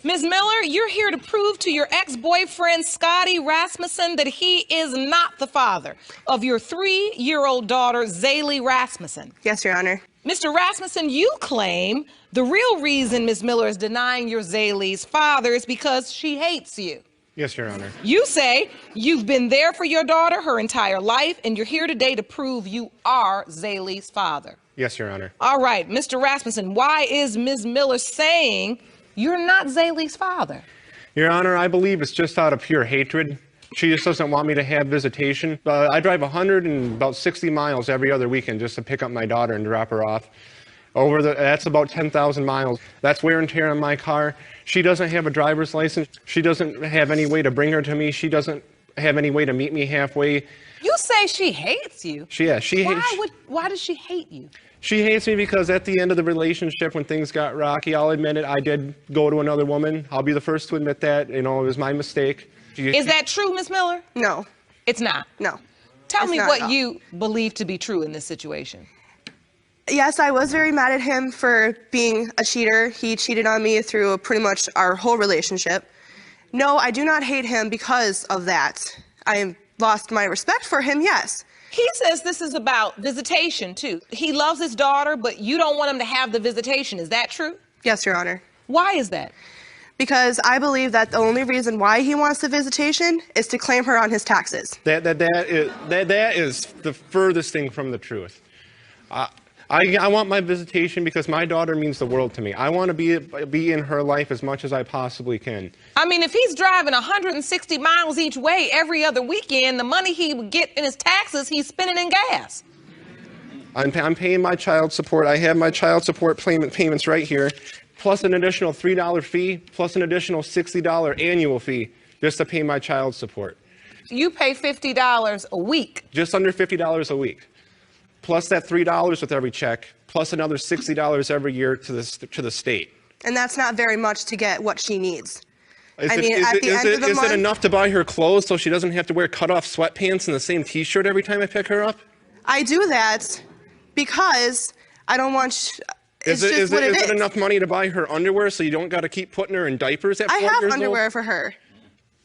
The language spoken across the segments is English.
Ms. Miller, you're here to prove to your ex-boyfriend, Scotty Rasmussen, that he is not the father of your 3-year-old daughter, Zaylee Rasmussen. Yes, Your Honor. Mr. Rasmussen, you claim the real reason Ms. Miller is denying your Zaylee's father is because she hates you. Yes, Your Honor. You say you've been there for your daughter her entire life, and you're here today to prove you are Zaylee's father. Yes, Your Honor. All right, Mr. Rasmussen, why is Ms. Miller saying you're not Zaylee's father? Your Honor, I believe it's just out of pure hatred. She just doesn't want me to have visitation. I drive 160 miles every other weekend just to pick up my daughter and drop her off. That's about 10,000 miles. That's wear and tear on my car. She doesn't have a driver's license. She doesn't have any way to bring her to me. She doesn't have any way to meet me halfway. You say she hates you? Why does she hate you? She hates me because at the end of the relationship, when things got rocky, I'll admit it, I did go to another woman. I'll be the first to admit that. You know, it was my mistake. Is that true, Ms. Miller? No. It's not? No. Tell me what you believe to be true in this situation. Yes, I was very mad at him for being a cheater. He cheated on me through pretty much our whole relationship. No, I do not hate him because of that. I lost my respect for him, yes. He says this is about visitation, too. He loves his daughter, but you don't want him to have the visitation. Is that true? Yes, Your Honor. Why is that? Because I believe that the only reason why he wants the visitation is to claim her on his taxes. That is the furthest thing from the truth. I want my visitation because my daughter means the world to me. I want to be in her life as much as I possibly can. I mean, if he's driving 160 miles each way every other weekend, the money he would get in his taxes, he's spending in gas. I'm paying my child support. I have my child support payments right here, plus an additional $3 fee, plus an additional $60 annual fee just to pay my child support. You pay $50 a week. Just under $50 a week. Plus that $3 with every check, plus another $60 every year to the state. And that's not very much to get what she needs. Is it enough to buy her clothes so she doesn't have to wear cut-off sweatpants and the same T-shirt every time I pick her up? I do that because I don't want... Is it enough money to buy her underwear so you don't got to keep putting her in diapers at 4 years old? I have underwear for her.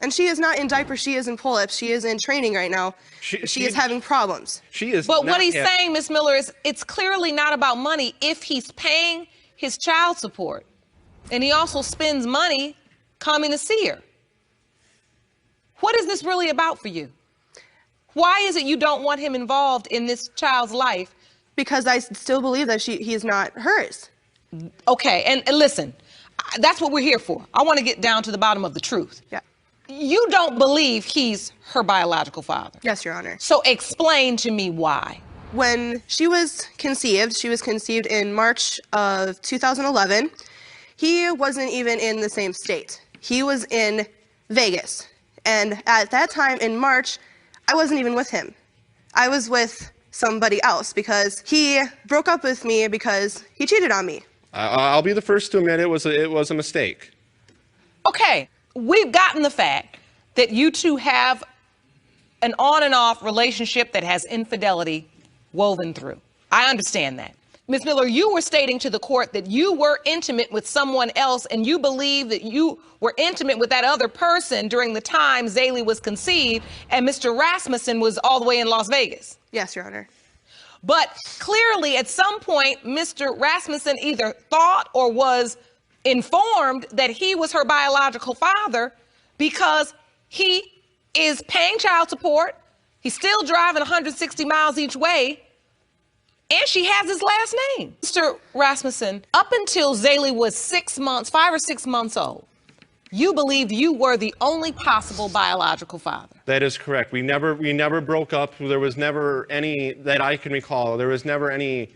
And she is not in diapers. She is in pull-ups. She is in training right now. She is having problems. She is. But what he's saying, Miss Miller, is it's clearly not about money if he's paying his child support. And he also spends money coming to see her. What is this really about for you? Why is it you don't want him involved in this child's life? Because I still believe that he is not hers. Okay, and listen, that's what we're here for. I want to get down to the bottom of the truth. Yeah. You don't believe he's her biological father? Yes, Your Honor. So explain to me why. When she was conceived in March of 2011. He wasn't even in the same state. He was in Vegas. And at that time in March, I wasn't even with him. I was with somebody else because he broke up with me because he cheated on me. I'll be the first to admit it was a mistake. Okay. We've gotten the fact that you two have an on and off relationship that has infidelity woven through. I understand that. Ms. Miller, you were stating to the court that you were intimate with someone else and you believe that you were intimate with that other person during the time Zaylee was conceived and Mr. Rasmussen was all the way in Las Vegas. Yes, Your Honor. But clearly at some point, Mr. Rasmussen either thought or was informed that he was her biological father because he is paying child support, he's still driving 160 miles each way, and she has his last name. Mr. Rasmussen, up until Zaylee was 5 or 6 months old, you believed you were the only possible biological father. That is correct. We never broke up. There was never any, that I can recall, there was never any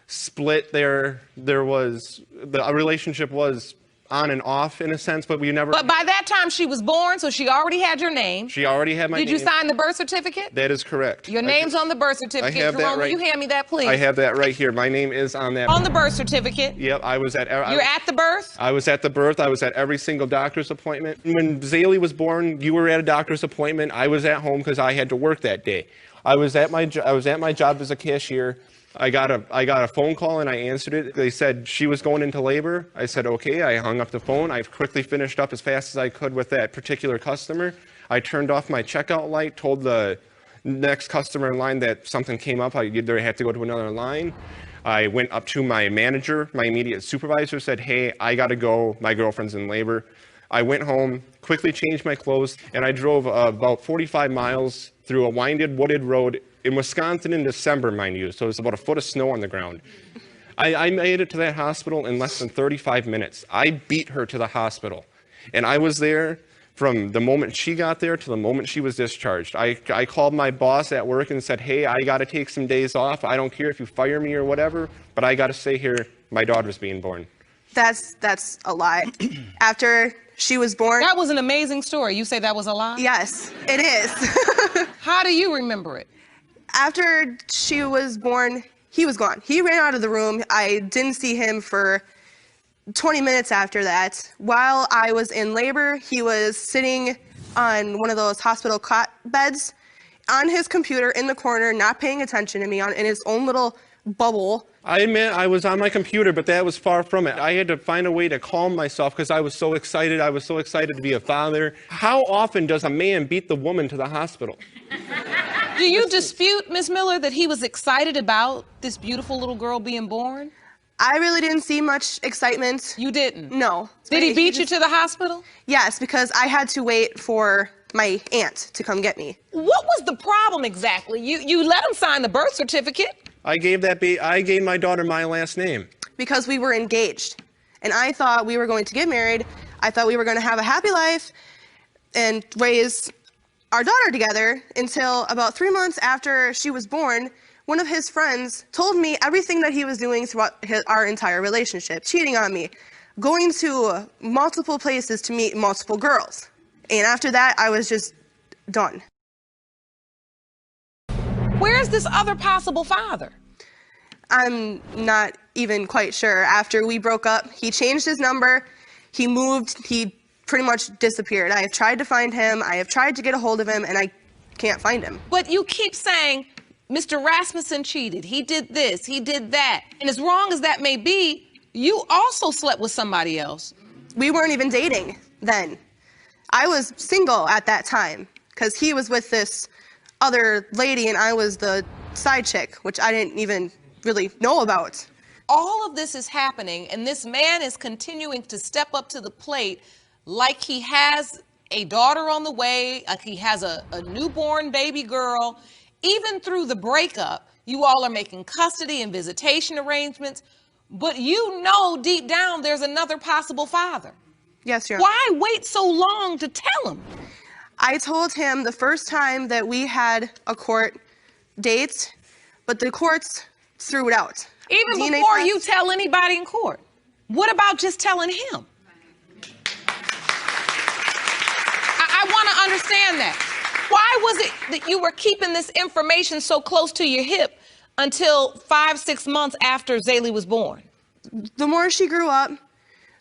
split there. The relationship was on and off in a sense, but we never. But by that time she was born, so she already had your name. She already had my name. Did you sign the birth certificate? That is correct. Your name's on the birth certificate. I have Jerome, that right. Will you hand me that, please? I have that right here. My name is on that. On the birth certificate? Yep, I was at. You're at the birth? I was at the birth. I was at every single doctor's appointment. When Zaylee was born, you were at a doctor's appointment. I was at home because I had to work that day. I was at my job as a cashier. I got a phone call and I answered it. They said she was going into labor. I said, okay. I hung up the phone. I quickly finished up as fast as I could with that particular customer. I turned off my checkout light, told the next customer in line that something came up. I either had to go to another line. I went up to my manager, my immediate supervisor, said, hey, I got to go. My girlfriend's in labor. I went home, quickly changed my clothes, and I drove about 45 miles through a winded, wooded road in Wisconsin in December, mind you, so it was about a foot of snow on the ground. I made it to that hospital in less than 35 minutes. I beat her to the hospital, and I was there from the moment she got there to the moment she was discharged. I called my boss at work and said, hey, I got to take some days off. I don't care if you fire me or whatever, but I got to stay here. My daughter was being born. That's a lie. After she was born... That was an amazing story. You say that was a lie? Yes, it is. How do you remember it? After she was born, he was gone. He ran out of the room. I didn't see him for 20 minutes after that. While I was in labor, he was sitting on one of those hospital cot beds on his computer in the corner, not paying attention to me, in his own little bubble. I admit I was on my computer, but that was far from it. I had to find a way to calm myself because I was so excited. I was so excited to be a father. How often does a man beat the woman to the hospital? Do you dispute, Ms. Miller, that he was excited about this beautiful little girl being born? I really didn't see much excitement. You didn't? No. Did he beat you to the hospital? Yes, because I had to wait for my aunt to come get me. What was the problem exactly? You let him sign the birth certificate. I gave my daughter my last name. Because we were engaged. And I thought we were going to get married. I thought we were going to have a happy life and raise our daughter together until about 3 months after she was born. One of his friends told me everything that he was doing throughout our entire relationship, cheating on me, going to multiple places to meet multiple girls. And after that, I was just done. Where's this other possible father? I'm not even quite sure. After we broke up, he changed his number, he moved, he pretty much disappeared. I have tried to find him, I have tried to get a hold of him, and I can't find him. But you keep saying, Mr. Rasmussen cheated, he did this, he did that. And as wrong as that may be, you also slept with somebody else. We weren't even dating then. I was single at that time, because he was with this other lady and I was the side chick, which I didn't even really know about. All of this is happening, and this man is continuing to step up to the plate like he has a daughter on the way, like he has a newborn baby girl. Even through the breakup, you all are making custody and visitation arrangements, but you know deep down there's another possible father. Yes, Your Honor. Why wait so long to tell him? I told him the first time that we had a court date, but the courts threw it out. Even DNA before test. you tell anybody in court. What about just telling him? I want to understand that. Why was it that you were keeping this information so close to your hip until 5-6 months after Zaylee was born? The more she grew up,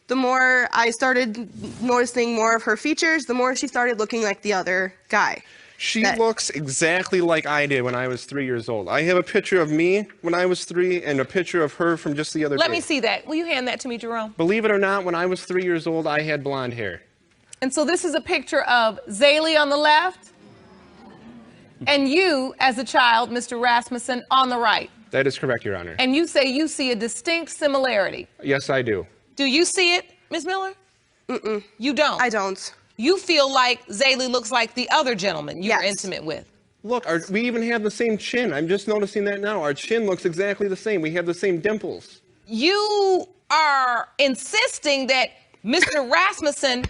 the more I started noticing more of her features, the more she started looking like the other guy. She looks exactly like I did when I was 3 years old. I have a picture of me when I was 3 and a picture of her from just the other day. Let me see that. Will you hand that to me, Jerome? Believe it or not, when I was 3 years old, I had blonde hair. And so this is a picture of Zaylee on the left and you, as a child, Mr. Rasmussen, on the right. That is correct, Your Honor. And you say you see a distinct similarity. Yes, I do. Do you see it, Ms. Miller? Mm-mm. You don't? I don't. You feel like Zaylee looks like the other gentleman you were intimate with. Look, we even have the same chin. I'm just noticing that now. Our chin looks exactly the same. We have the same dimples. You are insisting that Mr. Rasmussen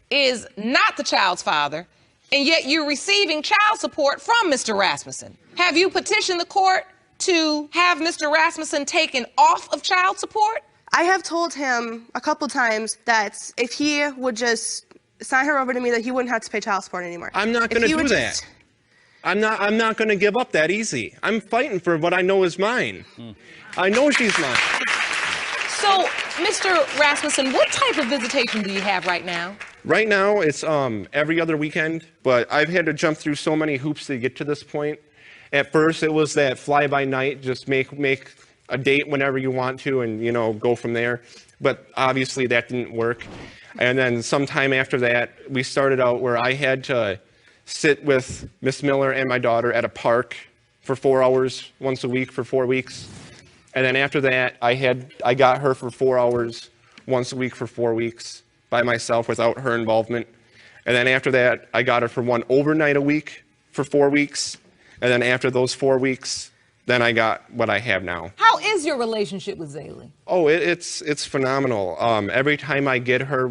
is not the child's father, and yet you're receiving child support from Mr. Rasmussen. Have you petitioned the court to have Mr. Rasmussen taken off of child support? I have told him a couple times that if he would just sign her over to me, that he wouldn't have to pay child support anymore. I'm not going to do that. I'm not going to give up that easy. I'm fighting for what I know is mine. I know she's mine. So, Mr. Rasmussen, what type of visitation do you have right now? Right now, it's every other weekend, but I've had to jump through so many hoops to get to this point. At first, it was that fly-by-night, just make a date whenever you want to and, you know, go from there. But obviously that didn't work. And then sometime after that, we started out where I had to sit with Miss Miller and my daughter at a park for 4 hours once a week for 4 weeks. And then after that, I got her for 4 hours once a week for 4 weeks by myself without her involvement. And then after that, I got her for one overnight a week for 4 weeks. And then after those 4 weeks, then I got what I have now. How is your relationship with Zaylee? Oh, it's phenomenal. Every time I get her,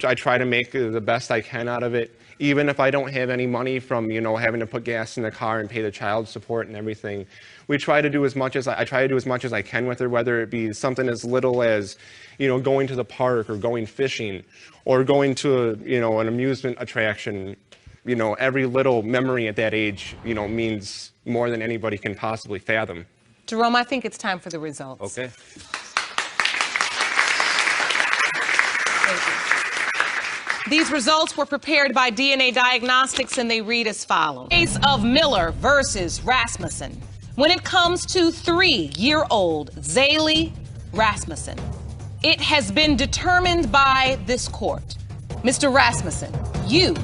I try to make the best I can out of it. Even if I don't have any money from, you know, having to put gas in the car and pay the child support and everything, we try to do as much as I try to do as much as I can with her, whether it be something as little as, you know, going to the park or going fishing or going to, you know, an amusement attraction. You know, every little memory at that age, you know, means more than anybody can possibly fathom. Jerome, I think it's time for the results. Okay. Thank you. These results were prepared by DNA Diagnostics, and they read as follows. Case of Miller versus Rasmussen. When it comes to 3-year-old Zaylee Rasmussen, it has been determined by this court. Mr. Rasmussen, you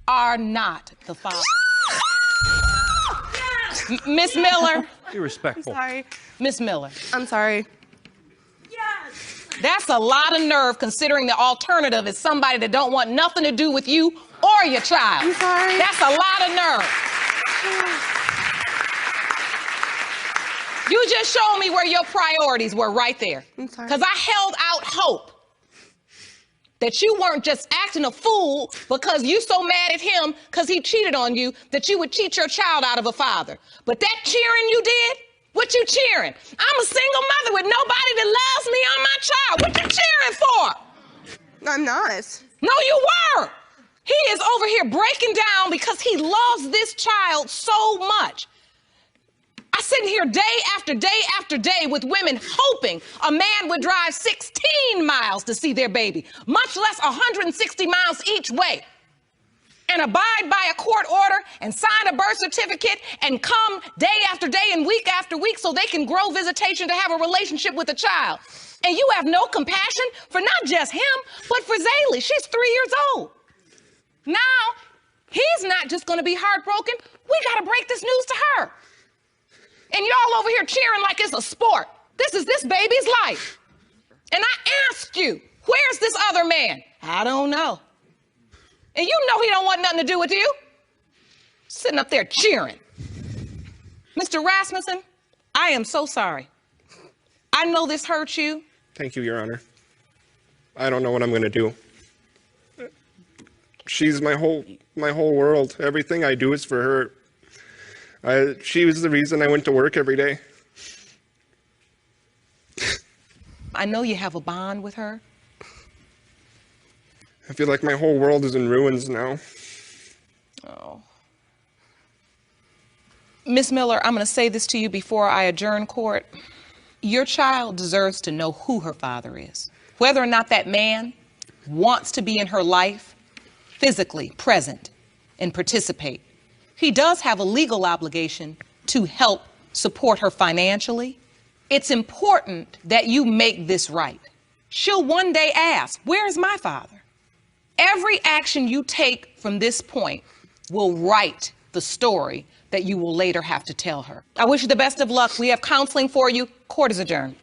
are not the father. Miss Miller. Be respectful. Sorry. Miss Miller. I'm sorry. That's a lot of nerve, considering the alternative is somebody that don't want nothing to do with you or your child. I'm sorry. That's a lot of nerve. You just showed me where your priorities were right there. I'm sorry. Because I held out hope that you weren't just acting a fool because you so mad at him because he cheated on you that you would cheat your child out of a father. But that cheering you did, what you cheering? I'm a single mother with nobody that loves me or my child. What you cheering for? I'm not. No, you were. He is over here breaking down because he loves this child so much. I sit here day after day after day with women hoping a man would drive 16 miles to see their baby, much less 160 miles each way, and abide by a court order and sign a birth certificate and come day after day and week after week so they can grow visitation to have a relationship with a child. And you have no compassion for not just him, but for Zaylee. She's 3 years old. Now, he's not just going to be heartbroken. We got to break this news to her. And y'all over here cheering like it's a sport. This is this baby's life. And I asked you, where's this other man? I don't know. And you know he don't want nothing to do with you. Sitting up there cheering. Mr. Rasmussen, I am so sorry. I know this hurts you. Thank you, Your Honor. I don't know what I'm going to do. She's my whole world. Everything I do is for her. She was the reason I went to work every day. I know you have a bond with her. I feel like my whole world is in ruins now. Oh. Miss Miller, I'm going to say this to you before I adjourn court. Your child deserves to know who her father is. Whether or not that man wants to be in her life, physically present and participate. He does have a legal obligation to help support her financially. It's important that you make this right. She'll one day ask, where's my father? Every action you take from this point will write the story that you will later have to tell her. I wish you the best of luck. We have counseling for you. Court is adjourned.